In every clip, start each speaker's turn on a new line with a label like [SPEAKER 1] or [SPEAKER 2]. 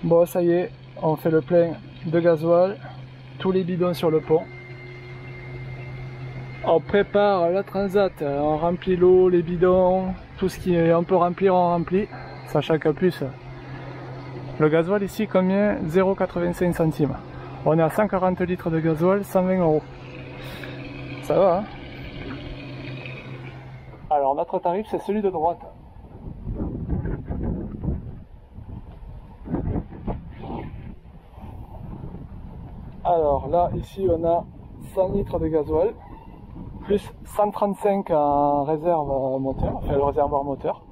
[SPEAKER 1] Bon, ça y est, on fait le plein de gasoil, tous les bidons sur le pont. On prépare la transat, on remplit l'eau, les bidons, tout ce qu'on peut remplir, on remplit. Sachant qu'en plus, le gasoil ici, combien? 0,85 centimes. On est à 140 litres de gasoil, 120 €. Ça va, hein? Alors, notre tarif, c'est celui de droite. Alors là, ici, on a 100 litres de gasoil, plus 135 en réserve moteur, enfin le réservoir moteur.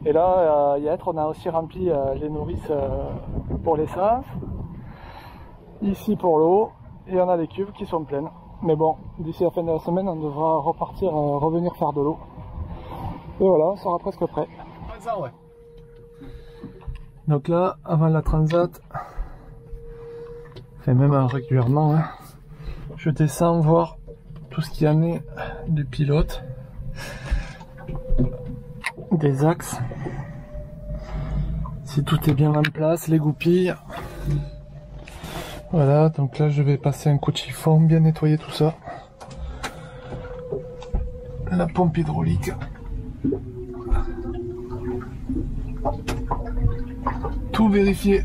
[SPEAKER 1] Et là, hier, on a aussi rempli les nourrices pour l'essence, ici pour l'eau, et on a les cuves qui sont pleines. Mais bon, d'ici la fin de la semaine, on devra repartir, revenir faire de l'eau. Et voilà, on sera presque prêt. Donc là, avant la transat, et même régulièrement, hein, je descends voir tout ce qu'il y en est du pilote, des axes, si tout est bien en place, les goupilles. Voilà, donc là je vais passer un coup de chiffon, bien nettoyer tout ça. La pompe hydraulique. Tout vérifier.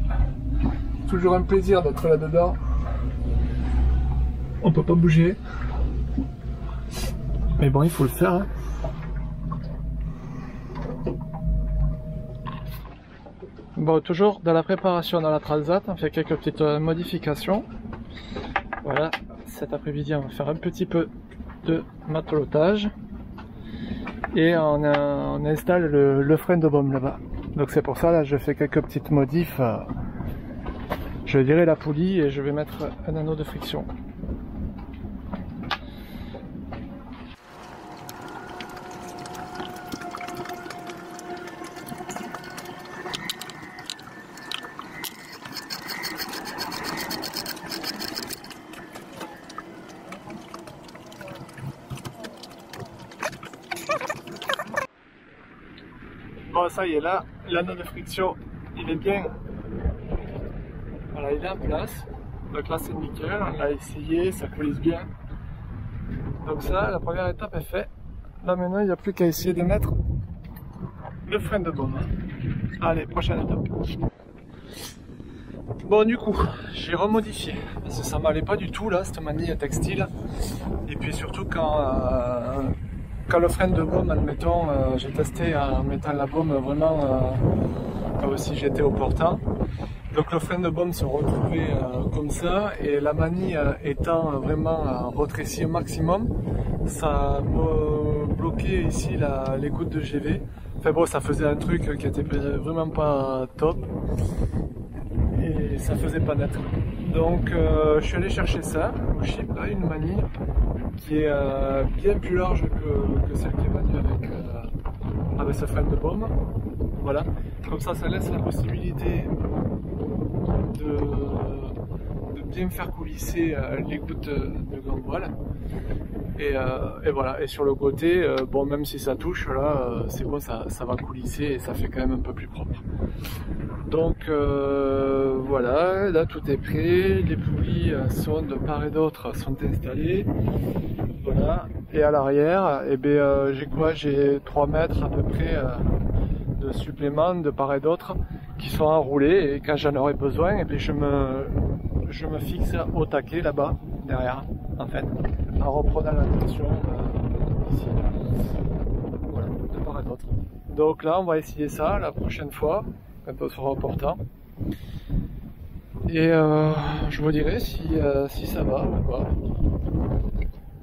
[SPEAKER 1] Toujours un plaisir d'être là-dedans. On peut pas bouger. Mais bon, il faut le faire, hein. Bon, toujours dans la préparation dans la transat, on fait quelques petites modifications. Voilà, cet après-midi, on va faire un petit peu de matelotage. Et on installe le frein de baume là-bas. Donc c'est pour ça, là, je fais quelques petites modifs. Je vais virer la poulie et je vais mettre un anneau de friction. Bon, ça y est, là, l'anneau de friction, il est bien. Voilà, il est en place. Donc là, c'est nickel. On l'a essayé, ça coulisse bien. Donc ça, la première étape est faite. Là, maintenant, il n'y a plus qu'à essayer de mettre le frein de baume. Allez, prochaine étape. Bon, du coup, j'ai remodifié. Parce que ça m'allait pas du tout, là, cette manille textile. Et puis surtout, quand le frein de baume, admettons, j'ai testé en mettant la baume vraiment si j'étais au portant. Donc le frein de baume se retrouvait comme ça, et la manille étant vraiment retrécie au maximum, ça me bloquait ici les gouttes de GV. Enfin bon, ça faisait un truc qui était vraiment pas top, et ça faisait pas net. Donc je suis allé chercher ça, au chip, là, une manille qui est bien plus large que celle qui est venue avec ce frein de baume. Voilà, comme ça laisse la possibilité de bien faire coulisser les gouttes de gangrel. Et voilà, et sur le côté, bon, même si ça touche là, c'est bon, ça va coulisser et ça fait quand même un peu plus propre. Donc voilà, là tout est prêt, les poulies sont de part et d'autre sont installées. Voilà, et à l'arrière, eh bien, j'ai quoi? J'ai 3 mètres à peu près de suppléments de part et d'autre qui sont enroulés, et quand j'en aurai besoin, et puis je me fixe au taquet là-bas, derrière, en fait, en reprenant la tension ici. Voilà, de part et d'autre. Donc là, on va essayer ça la prochaine fois, quand on sera au portant. Et je vous dirai si ça va ou pas.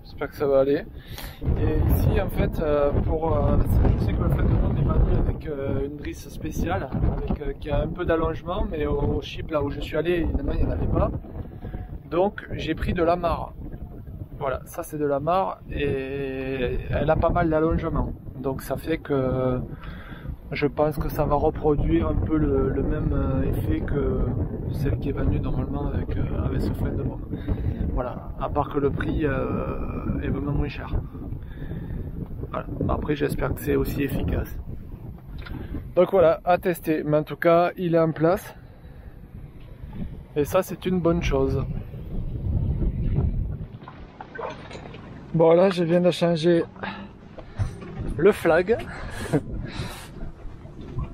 [SPEAKER 1] J'espère que ça va aller. Et ici, en fait, je sais que le frein de baume est vendu avec une drisse spéciale, qui a un peu d'allongement, mais au chip là où je suis allé, évidemment, il n'y en avait pas. Donc j'ai pris de l'amarre. Voilà, ça c'est de l'amarre, et elle a pas mal d'allongement. Donc ça fait que je pense que ça va reproduire un peu le même effet que celle qui est venue normalement avec ce frein de baume. Voilà, à part que le prix est vraiment moins cher. Voilà. Après, j'espère que c'est aussi efficace. Donc voilà, à tester. Mais en tout cas, il est en place. Et ça, c'est une bonne chose. Bon, là, je viens de changer le flag.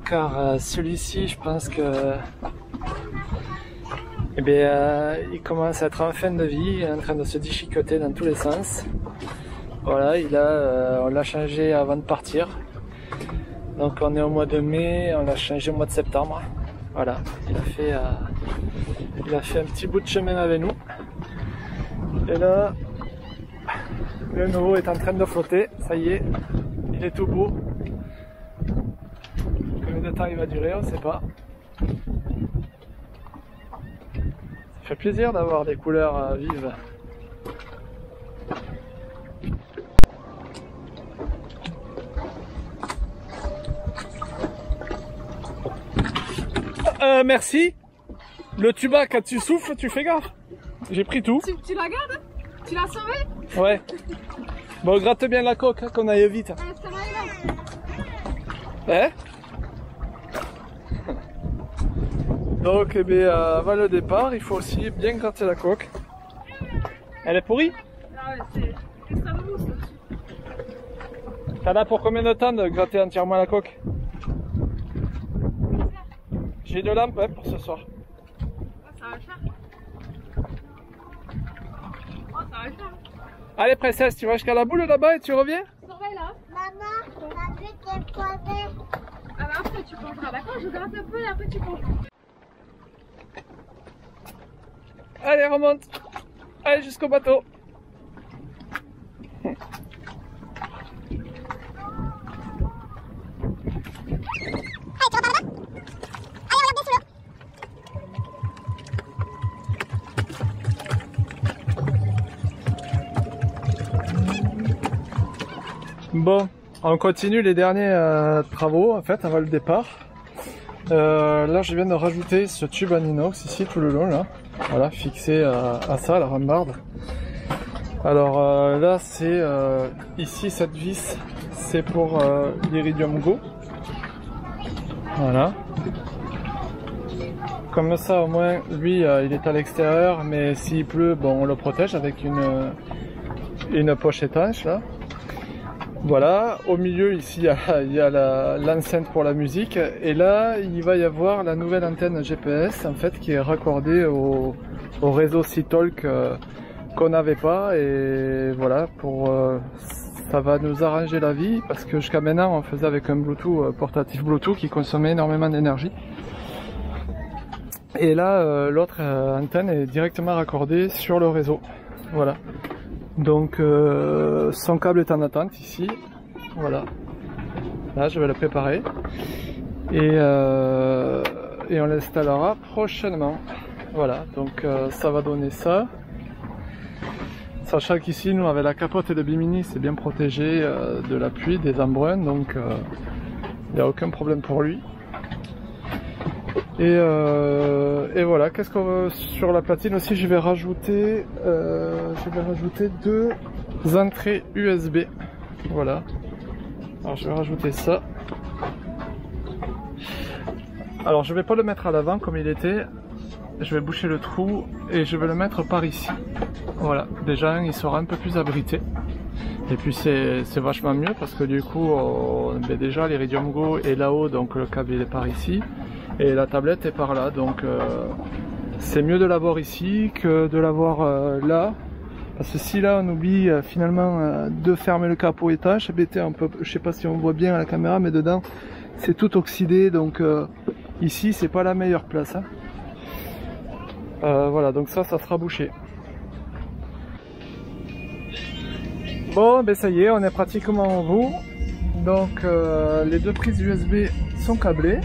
[SPEAKER 1] Car celui-ci, je pense que eh bien, il commence à être en fin de vie, il est en train de se déchiqueter dans tous les sens. Voilà, on l'a changé avant de partir. Donc on est au mois de mai, on l'a changé au mois de septembre. Voilà, il a fait un petit bout de chemin avec nous. Et là, le nouveau est en train de flotter, ça y est, il est tout beau. Combien de temps il va durer, on ne sait pas. Ça fait plaisir d'avoir des couleurs vives. Merci. Le tuba, quand tu souffles, tu fais gaffe. J'ai pris tout.
[SPEAKER 2] Tu la gardes? Tu l'as sauvé?
[SPEAKER 1] Ouais. Bon, gratte bien la coque, hein, qu'on aille vite. Hein? Donc, eh bien, avant le départ, il faut aussi bien gratter la coque. Elle est pourrie?
[SPEAKER 2] Ah ouais, c'est ça mousse.
[SPEAKER 1] T'en as pour combien de temps de gratter entièrement la coque? J'ai deux lampes pour ce soir.
[SPEAKER 2] Oh, ça va le faire. Oh, ça va le faire.
[SPEAKER 1] Allez, princesse, tu vas jusqu'à la boule là-bas et tu reviens?
[SPEAKER 2] Surveille là.
[SPEAKER 3] Maman, on a vu tes poivrets.
[SPEAKER 2] Ah bah après tu mangeras, d'accord? Je gratte un peu et après tu manges.
[SPEAKER 1] Allez, remonte. Allez, jusqu'au bateau. Bon, on continue les derniers travaux en fait avant le départ. Là je viens de rajouter ce tube en inox ici tout le long là. Voilà, fixé à ça, la rambarde. Alors là c'est ici cette vis, c'est pour l'Iridium Go. Voilà. Comme ça au moins lui il est à l'extérieur, mais s'il pleut, bon on le protège avec une poche étanche là. Voilà, au milieu ici il y a l'enceinte pour la musique, et là il va y avoir la nouvelle antenne GPS en fait qui est raccordée au réseau C-Talk qu'on n'avait pas, et voilà, ça va nous arranger la vie parce que jusqu'à maintenant on faisait avec un Bluetooth portatif Bluetooth qui consommait énormément d'énergie. Et là l'autre antenne est directement raccordée sur le réseau. Voilà. Donc son câble est en attente ici, voilà, là je vais le préparer et on l'installera prochainement. Voilà, donc ça va donner ça, sachant qu'ici nous avec la capote de Bimini c'est bien protégé de la pluie, des embruns, donc il n'y a aucun problème pour lui. Et voilà, qu'est-ce qu'on veut sur la platine aussi, je vais rajouter deux entrées USB. Voilà. Alors je vais rajouter ça. Alors je vais pas le mettre à l'avant comme il était. Je vais boucher le trou et je vais le mettre par ici. Voilà. Déjà il sera un peu plus abrité. Et puis c'est vachement mieux parce que du coup déjà l'Iridium Go est là-haut, donc le câble il est par ici. Et la tablette est par là, donc c'est mieux de l'avoir ici que de l'avoir là, parce que si là on oublie finalement de fermer le capot étanche, un peu, je sais pas si on voit bien à la caméra, mais dedans c'est tout oxydé, donc ici c'est pas la meilleure place. Hein. Voilà, donc ça sera bouché. Bon, ben ça y est, on est pratiquement au bout. Donc les deux prises USB sont câblées.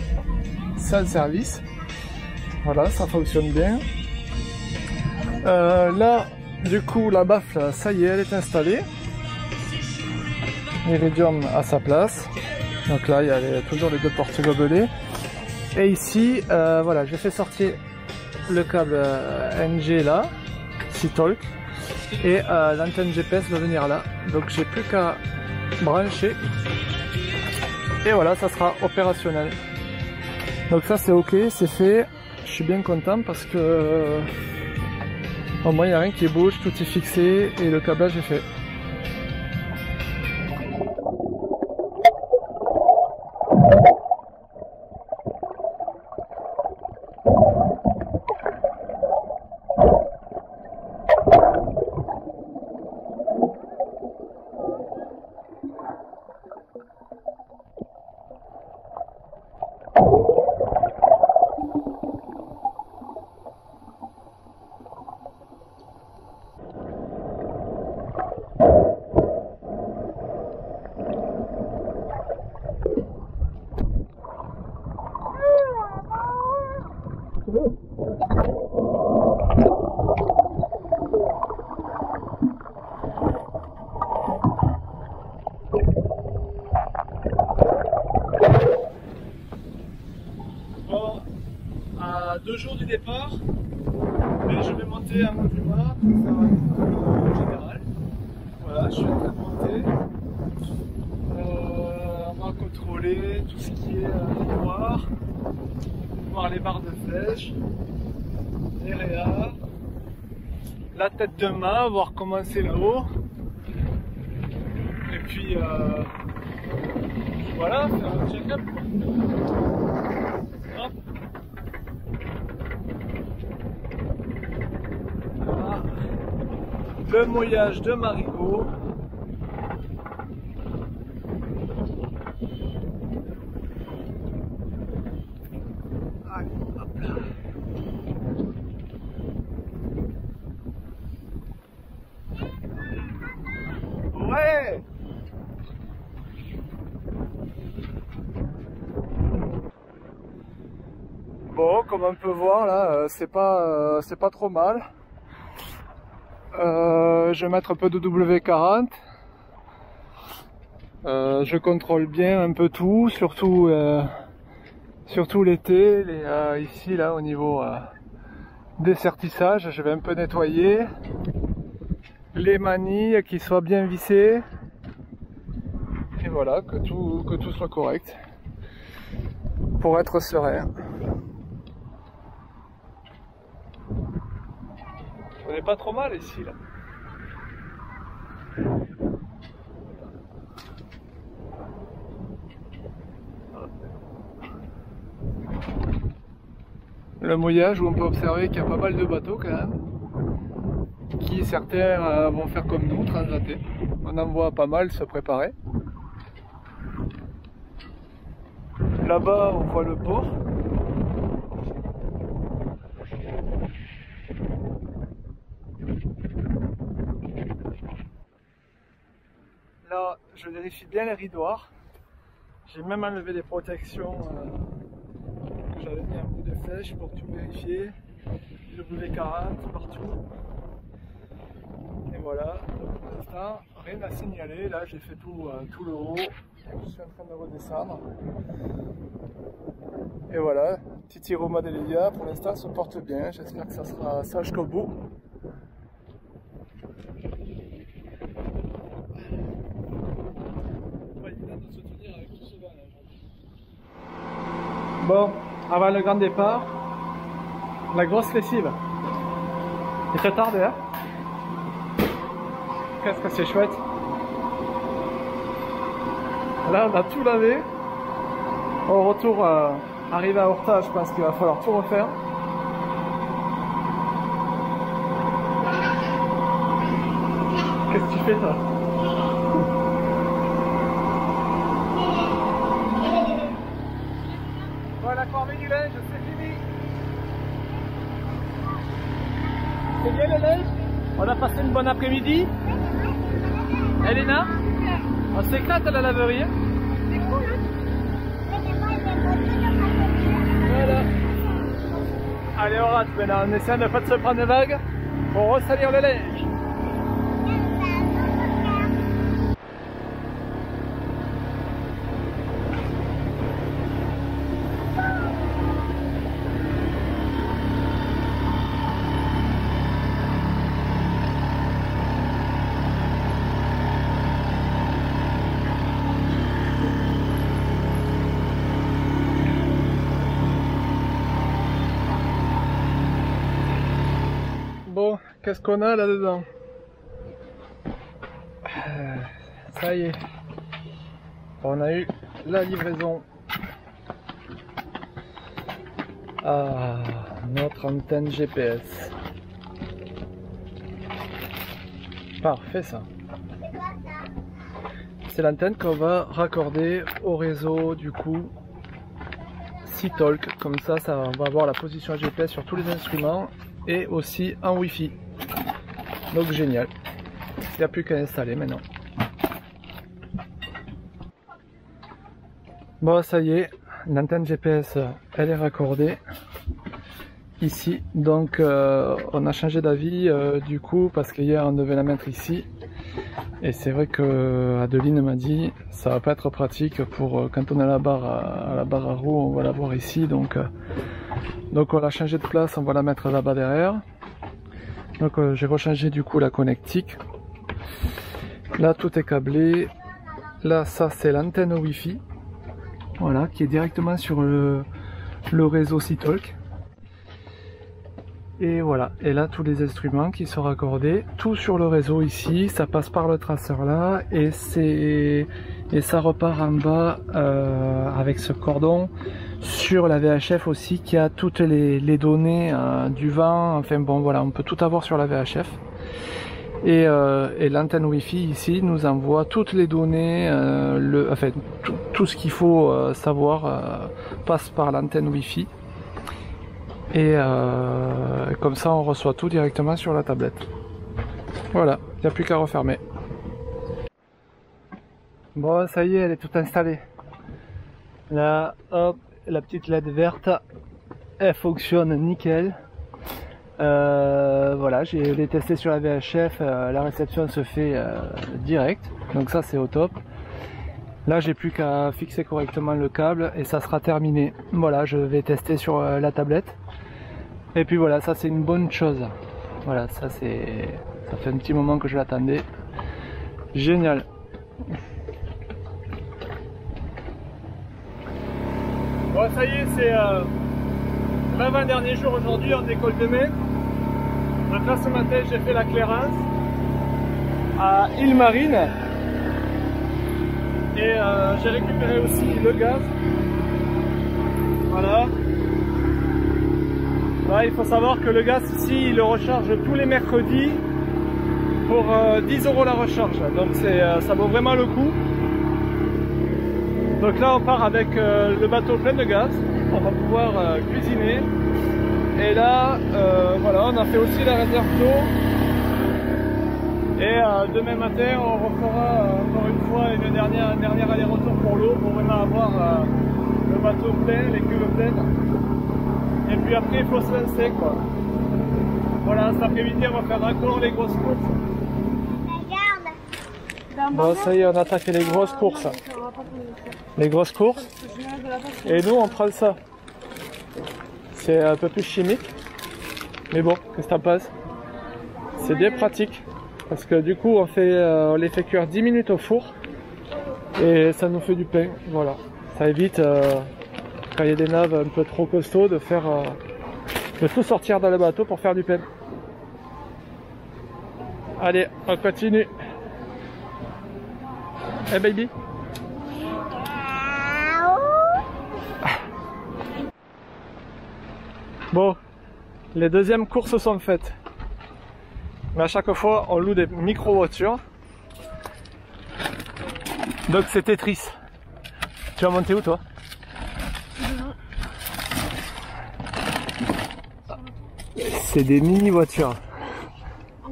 [SPEAKER 1] Sans service, voilà, ça fonctionne bien. Là du coup la baffle, ça y est, elle est installée, l'Iridium à sa place, donc là il y a toujours les deux portes gobelets, et ici voilà, j'ai fait sortir le câble NG là, C-Talk, et l'antenne GPS va venir là, donc j'ai plus qu'à brancher et voilà, ça sera opérationnel. Donc ça c'est ok, c'est fait. Je suis bien content parce que au moins il n'y a rien qui bouge, tout est fixé et le câblage est fait. Bon, à 2 jours du départ, mais je vais monter un monument pour faire un tour général. Voilà, je suis en train de monter. On va contrôler tout ce qui est noir, voir les barres de flèche, les réas, la tête de main, voir comment c'est là-haut. Et puis voilà, faire un check-up. Hop. Voilà. Le mouillage de Marigot. Allez, hop là. Ouais. Bon, comme on peut voir là, c'est pas trop mal. Je vais mettre un peu de W40. Je contrôle bien un peu tout, surtout l'été. Ici là au niveau des sertissages, je vais un peu nettoyer les manilles, qu'ils soient bien vissées. Et voilà, que tout soit correct pour être serein. On n'est pas trop mal ici là. Le mouillage où on peut observer qu'il y a pas mal de bateaux quand même, qui certains vont faire comme nous, transater. On en voit pas mal se préparer. Là-bas on voit le port. Là je vérifie bien les ridoirs. J'ai même enlevé les protections que j'avais mis un bout de flèche pour tout vérifier. Le W40 partout. Et voilà, pour l'instant, rien à signaler. Là j'ai fait tout le haut. Je suis en train de redescendre. Et voilà, Titi Roma Delia pour l'instant se porte bien. J'espère que ça sera ça jusqu'au bout. Bon, avant le grand départ, la grosse lessive. Il est très tard hein. Qu'est-ce que c'est chouette. Là on a tout lavé. Au retour, arrivé à Horta, je pense qu'il va falloir tout refaire. Qu'est-ce que tu fais toi? Voilà, corvée du linge, c'est fini. C'est bien le linge? On a passé une bonne après-midi. Elena, on s'éclate à la laverie. Voilà. Allez, on rate maintenant. On essaie de ne pas se prendre des vagues pour ressalir le linge. qu'est-ce qu'on a là-dedans? Ça y est, on a eu la livraison. Ah, notre antenne GPS. Parfait ça. C'est l'antenne qu'on va raccorder au réseau du coup SeaTalk. Comme ça, on va avoir la position GPS sur tous les instruments et aussi en Wi-Fi. Donc génial. Il n'y a plus qu'à installer maintenant. Bon, ça y est, l'antenne GPS elle est raccordée ici. Donc on a changé d'avis du coup parce qu'hier on devait la mettre ici. Et c'est vrai que Adeline m'a dit ça va pas être pratique pour quand on a la barre à roue, on va la voir ici. Donc on l'a changé de place, on va la mettre là-bas derrière. Donc j'ai rechangé du coup la connectique. Là tout est câblé. Là ça c'est l'antenne Wi-Fi. Voilà, qui est directement sur le réseau SeaTalk. Et voilà, et là tous les instruments qui sont raccordés, tout sur le réseau ici, ça passe par le traceur là, et ça repart en bas avec ce cordon sur la VHF aussi qui a toutes les données du vent, enfin bon voilà, on peut tout avoir sur la VHF. Et l'antenne Wi-Fi ici nous envoie toutes les données, tout ce qu'il faut savoir passe par l'antenne Wi-Fi. Et comme ça on reçoit tout directement sur la tablette. Voilà, il n'y a plus qu'à refermer. Bon, ça y est, elle est toute installée. Là, hop, la petite LED verte, elle fonctionne nickel. Voilà, j'ai les testé sur la VHF, la réception se fait direct, donc ça c'est au top. Là j'ai plus qu'à fixer correctement le câble et ça sera terminé. Voilà, je vais tester sur la tablette. Et puis voilà, ça c'est une bonne chose. Voilà, ça fait un petit moment que je l'attendais. Génial. Bon, ça y est, c'est l'avant-dernier jour aujourd'hui, on décolle demain. Donc là ce matin j'ai fait la clairance à Île Marine. Et j'ai récupéré aussi le gaz. Voilà. Là, il faut savoir que le gaz ici, il le recharge tous les mercredis pour 10 € la recharge. Donc ça vaut vraiment le coup. Donc là, on part avec le bateau plein de gaz. On va pouvoir cuisiner. Et là, voilà, on a fait aussi la réserve d'eau. Et demain matin, on refera encore une fois un dernier aller-retour pour l'eau pour vraiment avoir le bateau plein, les cuves pleines. Et puis après, il faut se lancer quoi. Voilà, cet après-midi, on va faire encore les grosses courses.
[SPEAKER 3] Regarde.
[SPEAKER 1] Bon, ça y est, on a attaqué les grosses courses. Les grosses courses. Et nous, on prend ça. C'est un peu plus chimique. Mais bon, qu'est-ce que t'en penses? C'est bien pratique. Parce que du coup, on les fait cuire 10 minutes au four. Et ça nous fait du pain. Voilà. Ça évite, quand il y a des naves un peu trop costauds, de tout sortir dans le bateau pour faire du pain. Allez, on continue. Hey baby. Bon, les deuxièmes courses sont faites. Mais à chaque fois, on loue des micro-voitures. Donc c'est Tetris. Tu vas monter où toi? C'est des mini-voitures.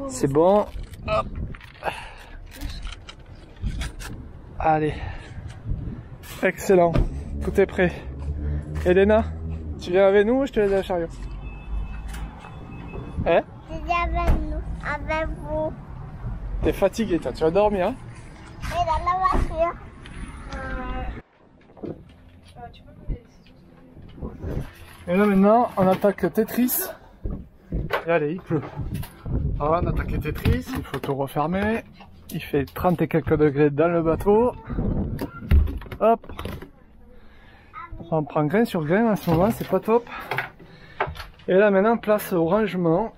[SPEAKER 1] C'est bon. Hop. Allez. Excellent. Tout est prêt. Elena, tu viens avec nous ou je te laisse à la chariot? Hein?
[SPEAKER 3] Je viens avec nous, avec vous.
[SPEAKER 1] T'es fatigué toi, tu vas dormir hein?
[SPEAKER 3] Et dans la voiture.
[SPEAKER 1] Et là maintenant, on attaque Tetris. Et allez, il pleut. Alors on attaque Tetris, il faut tout refermer. Il fait 30 et quelques degrés dans le bateau. Hop. On prend grain sur grain en ce moment, c'est pas top. Et là maintenant, place au rangement.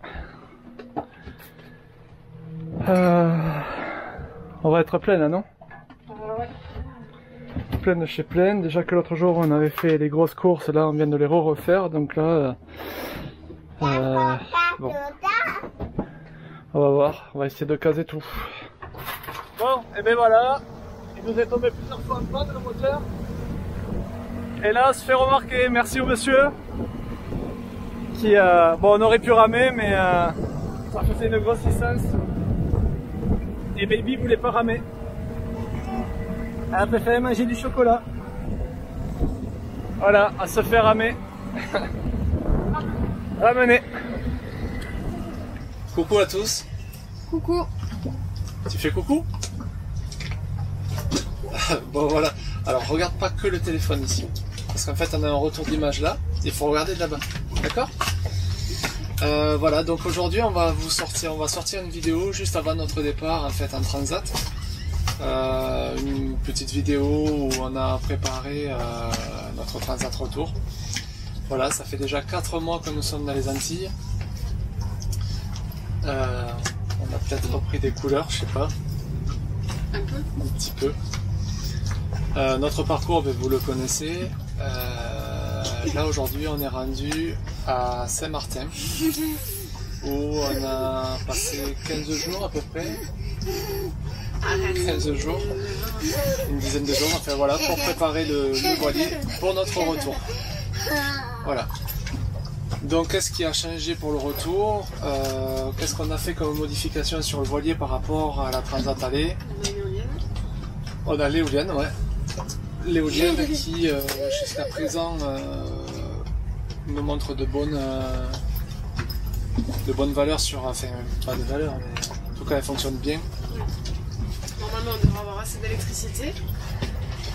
[SPEAKER 1] On va être plein là, non? Plein de chez plein. Déjà que l'autre jour on avait fait les grosses courses, là on vient de les refaire, donc là bon, on va voir, on va essayer de caser tout. Bon, et ben voilà, il nous est tombé plusieurs fois en panne le moteur. Et là, on se fait remarquer, merci au monsieur qui, bon, on aurait pu ramer, mais ça faisait une grosse distance. Et Baby voulait pas ramer. Elle a préféré manger du chocolat. Voilà, à se faire ramer. Ramener. Coucou à tous.
[SPEAKER 2] Coucou.
[SPEAKER 1] Tu fais coucou? Bon voilà, alors regarde pas que le téléphone ici. Parce qu'en fait on a un retour d'image là, il faut regarder de là-bas. D'accord? Voilà, donc aujourd'hui on va sortir une vidéo juste avant notre départ en fait en transat. Une petite vidéo où on a préparé notre transat retour. Voilà, ça fait déjà 4 mois que nous sommes dans les Antilles. On a peut-être repris des couleurs, je sais pas.
[SPEAKER 2] Un peu.
[SPEAKER 1] Un petit peu. Notre parcours, vous le connaissez. Là aujourd'hui on est rendu à Saint-Martin où on a passé 15 jours à peu près. 15 jours, une dizaine de jours, enfin voilà, pour préparer le voilier pour notre retour. Voilà. Donc qu'est-ce qui a changé pour le retour? Qu'est-ce qu'on a fait comme modification sur le voilier par rapport à la Transat Allée? On a l'éolienne, ouais. L'éolienne qui jusqu'à présent me montre de bonnes valeurs sur, enfin pas de valeurs, mais en tout cas elle fonctionne bien.
[SPEAKER 2] Normalement on devrait avoir assez d'électricité.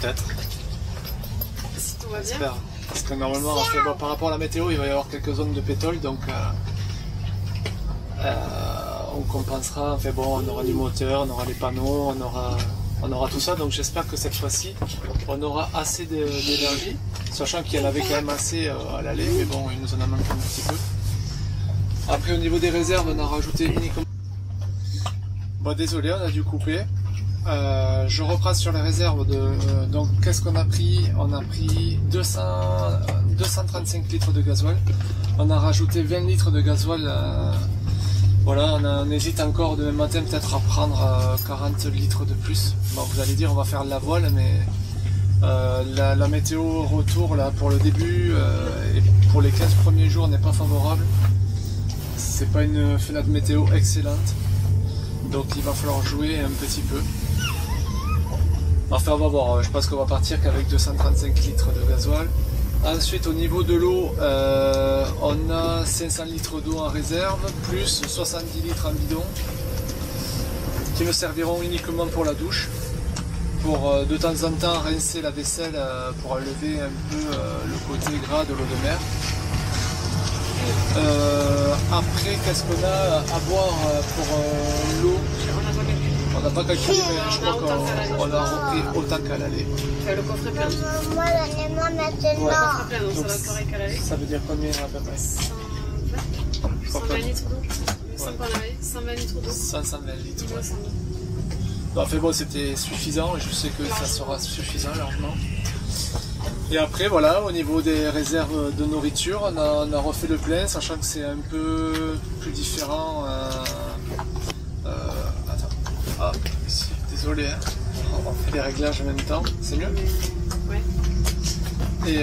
[SPEAKER 1] Peut-être.
[SPEAKER 2] Si tout va bien.
[SPEAKER 1] J'espère. Parce que normalement, enfin, bon, par rapport à la météo, il va y avoir quelques zones de pétrole, donc on compensera. Enfin bon, on aura du moteur, on aura les panneaux, on aura tout ça. Donc j'espère que cette fois-ci, on aura assez d'énergie, sachant qu'il y en avait quand même assez à l'aller, mais bon, il nous en a manqué un petit peu. Après, au niveau des réserves, on a rajouté uniquement. Bon, désolé, on a dû couper. Je repasse sur les réserves donc qu'est-ce qu'on a pris? On a pris 235 litres de gasoil. On a rajouté 20 litres de gasoil. Voilà, on hésite encore demain matin peut-être à prendre 40 litres de plus. Bon, vous allez dire on va faire de la voile, mais la météo retour là pour le début et pour les 15 premiers jours n'est pas favorable. C'est pas une fenêtre météo excellente. Donc il va falloir jouer un petit peu. Enfin on va voir, je pense qu'on va partir qu'avec 235 litres de gasoil. Ensuite au niveau de l'eau, on a 500 litres d'eau en réserve, plus 70 litres en bidon, qui me serviront uniquement pour la douche, pour de temps en temps rincer la vaisselle, pour enlever un peu le côté gras de l'eau de mer. Après, qu'est-ce qu'on a à boire pour l'eau? On n'a pas calculé, mais je crois qu'on a repris autant qu'à l'aller.
[SPEAKER 2] Le coffre est plein.
[SPEAKER 3] Moi, donnez-moi maintenant.
[SPEAKER 2] Le coffre est plein, donc ça va pareil qu'à l'aller.
[SPEAKER 1] Ça veut dire combien à peu près?
[SPEAKER 2] 120 litres d'eau. Il me semble qu'on avait 120 litres d'eau.
[SPEAKER 1] 120 litres. Ouais. Non, enfin bon, c'était suffisant et je sais que ça sera suffisant largement. Et après, voilà, au niveau des réserves de nourriture, on a refait le plein, sachant que c'est un peu plus différent. Attends, ah, ici, désolé, hein. On fait les réglages en même temps, c'est mieux?
[SPEAKER 2] Ouais.
[SPEAKER 1] Et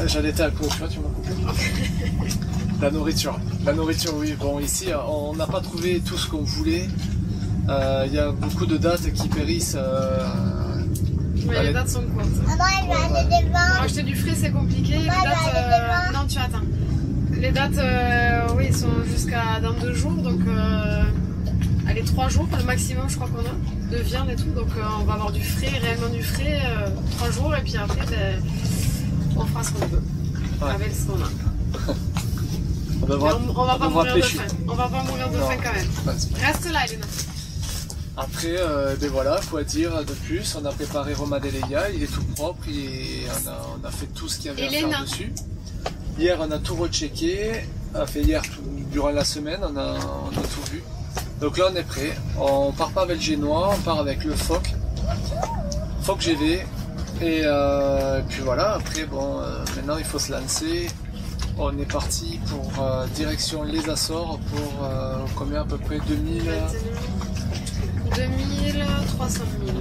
[SPEAKER 1] j'allais être à quoi, tu vois, tu m'as coupé. La nourriture, oui, bon, ici, on n'a pas trouvé tout ce qu'on voulait. Il y a beaucoup de dates qui périssent.
[SPEAKER 2] Ouais, les dates sont courtes.
[SPEAKER 3] Maman, elle va aller devant.
[SPEAKER 2] Pour acheter du frais, c'est compliqué. Les dates, non, tu attends. Les dates, oui, ils sont jusqu'à dans 2 jours, donc allez, 3 jours le maximum, je crois qu'on a de viande et tout. Donc on va avoir du frais, réellement du frais, 3 jours, et puis après, ben, on fera ce qu'on peut avec ce qu'on a. On va pas mourir de faim. On va pas mourir de faim quand même. Reste là, Elena.
[SPEAKER 1] Après, ben voilà, quoi dire de plus, on a préparé Roma Deleia, il est tout propre, on a fait tout ce qu'il y avait à faire dessus. Hier, on a tout rechecké, a fait hier durant la semaine, on a tout vu. Donc là on est prêt, on part pas avec le génois, on part avec le phoque GV et puis voilà, après bon maintenant il faut se lancer. On est parti pour direction les Açores pour combien à peu près 2000
[SPEAKER 2] 300 000.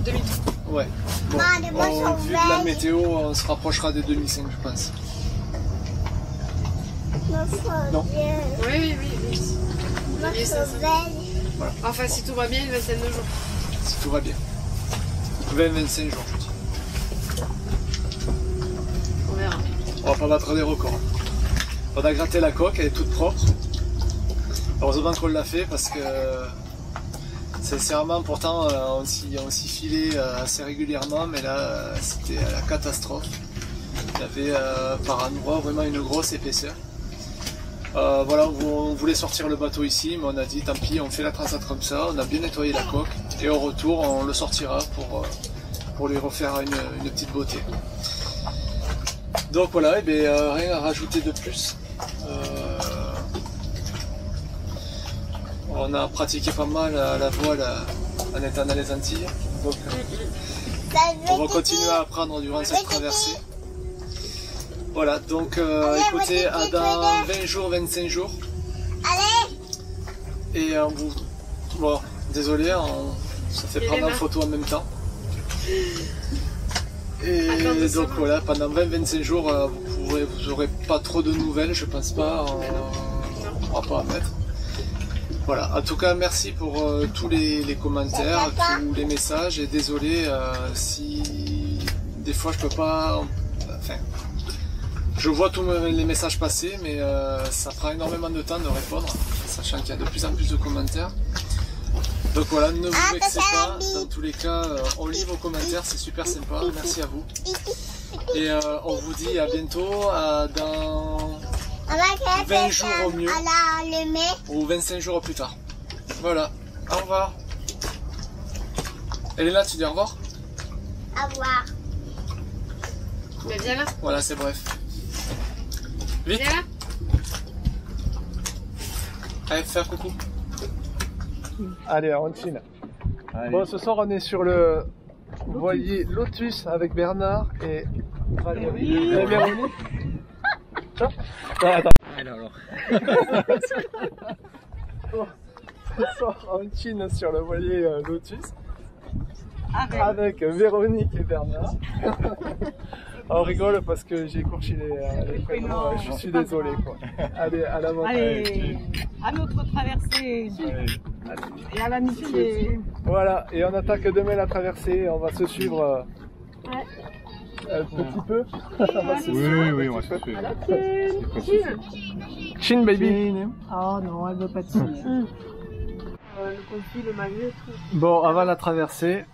[SPEAKER 2] 2000.
[SPEAKER 1] Ouais. Bon, vu de la météo, on se rapprochera des 2005 je pense. Non.
[SPEAKER 2] Oui.
[SPEAKER 1] Voilà.
[SPEAKER 2] Enfin si tout va bien, une vingtaine de jours.
[SPEAKER 1] Si tout va bien. 20-25 jours je dis.
[SPEAKER 2] On verra.
[SPEAKER 1] On va pas battre des records. On a gratté la coque, elle est toute propre. Heureusement qu'on l'a fait parce que sincèrement pourtant on s'y filait assez régulièrement, mais là c'était la catastrophe. Il y avait par endroit vraiment une grosse épaisseur. Voilà, on voulait sortir le bateau ici, mais on a dit tant pis, on fait la transat comme ça, on a bien nettoyé la coque et au retour on le sortira pour lui refaire une petite beauté. Donc voilà, et bien, rien à rajouter de plus. On a pratiqué pas mal la voile en étant dans les Antilles. Donc, on va continuer à apprendre durant cette traversée. Voilà, donc écoutez, à dans 20 jours, 25 jours. Et on vous... Bon, désolé, ça fait prendre en photo en même temps. Et donc voilà, pendant 20-25 jours, vous n'aurez pas trop de nouvelles, je pense pas, on ne pourra pas en mettre. Voilà, en tout cas merci pour tous les commentaires, tous les messages, et désolé si des fois je peux pas... Enfin, je vois tous les messages passer, mais ça prend énormément de temps de répondre, sachant qu'il y a de plus en plus de commentaires. Donc voilà, ne vous vexez pas, dans tous les cas, on lit vos commentaires, c'est super sympa, merci à vous. Et on vous dit à bientôt, dans 20 jours au mieux, ou 25 jours plus tard. Voilà, au revoir. Elena, tu dis au revoir?
[SPEAKER 3] Au revoir.
[SPEAKER 2] Mais viens là.
[SPEAKER 1] Voilà, c'est bref. Vite.
[SPEAKER 2] Viens là.
[SPEAKER 1] Allez, faire coucou. Allez, on chine. Bon, ce soir on est sur le voilier Lotus avec Bernard et Véronique. Attends. Alors. Bon, ce soir on chine sur le voilier Lotus avec Véronique et Bernard. On rigole parce que j'ai écorché les prénoms, je suis désolé quoi. Allez, à la montagne.
[SPEAKER 4] Allez, à notre traversée. Et à l'amitié.
[SPEAKER 1] Voilà, et on attaque demain la traversée, on va se suivre un petit peu.
[SPEAKER 5] Oui, on va se suivre.
[SPEAKER 1] Chin baby.
[SPEAKER 4] Oh non, elle veut pas de chine. Le confit, le magnet, tout.
[SPEAKER 1] Bon, avant la traversée,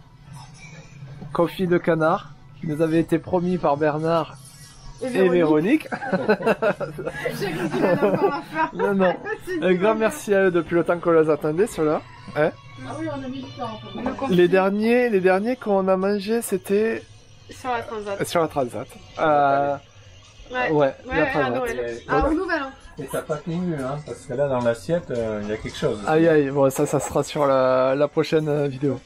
[SPEAKER 1] confit de canard qui nous avait été promis par Bernard et Véronique. Non. Un grand merci à eux depuis le temps qu'on les attendait, ceux-là. Hein?
[SPEAKER 4] Ah oui, on a mis du temps.
[SPEAKER 1] Les derniers qu'on a mangé, c'était
[SPEAKER 2] Sur la transat.
[SPEAKER 1] sur la transat.
[SPEAKER 2] Ouais,
[SPEAKER 1] la transat.
[SPEAKER 2] Ah, au nouvel an.
[SPEAKER 5] Et t'as pas tout vu, hein, parce que là dans l'assiette, il y a quelque chose.
[SPEAKER 1] Aïe, bon, ça sera sur la prochaine vidéo.